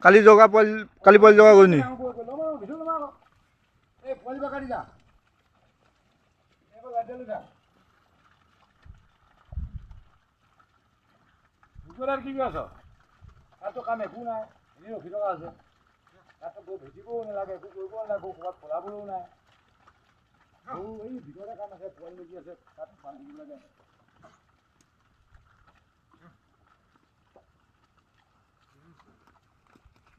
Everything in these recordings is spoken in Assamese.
কালি জগা কালি পোৱালি জগা গ'ল নি কি আছ তাতো কাম একো নাই এনেই ৰখি থকা আছে তাতো গৈ ভেটিবও নালাগে একো কৰিব নালাগে ক'ৰবাত পলাবলৈও নাই এই ভিতৰতে কাম আছে পোৱালি লাগি আছে তাত পানী দিব লাগে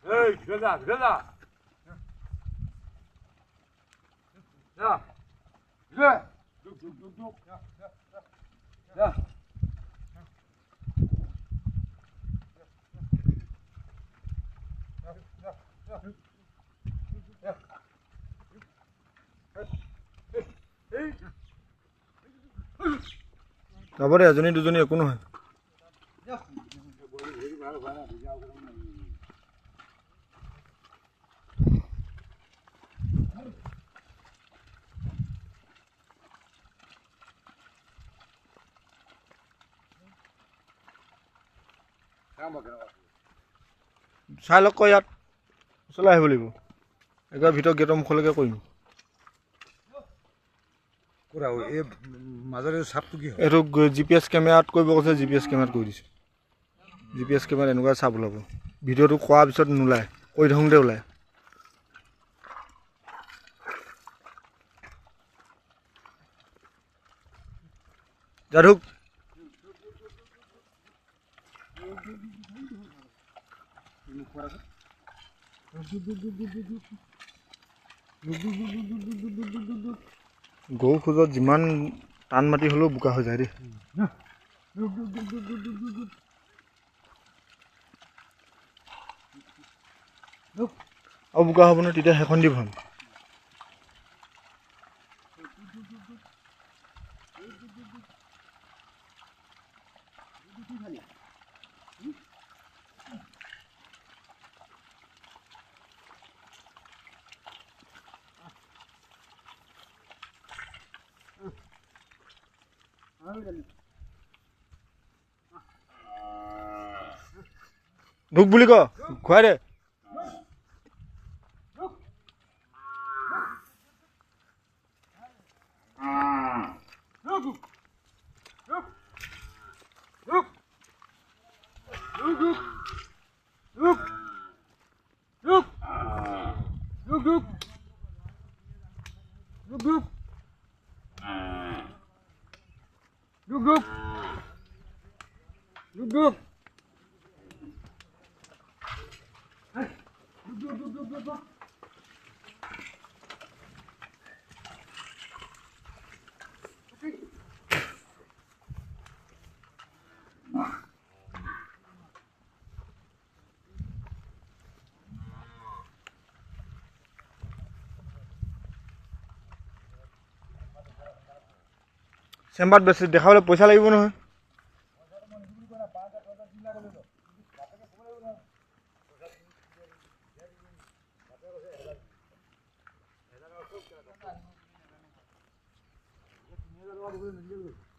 এই ভিতৰত যা ভিতৰত যা যা ভিতৰত দুক যা যাব দে এজনী দুজনী একো নহয় চাই লওক ক ইয়াত ওচৰলৈ আহিব লাগিব একবাৰ ভিতৰত গেটৰ মুখলৈকে কৰিম এই মাজৰ চাপটো কি এইটো GPS কেমেৰাত কৰিব কৈছে GPS কেমেৰাত কৰি দিছোঁ GPS কেমেৰাত এনেকুৱা চাপ ওলাব ভিডিঅ'টো কৰাৰ পিছত নোলায় কৰি থাকোঁতে ওলায় যাধুক গৰু খোজত যিমান টান মাটি হ'লেও বোকা হৈ যায় দেই আৰু বোকা হ'ব নহয় তেতিয়া সেইখন দি ভাল ঢুক বুলি ক খুৱাই দে চেম্বাৰত বেছি দেখাবলৈ পইচা লাগিব নহয় Ini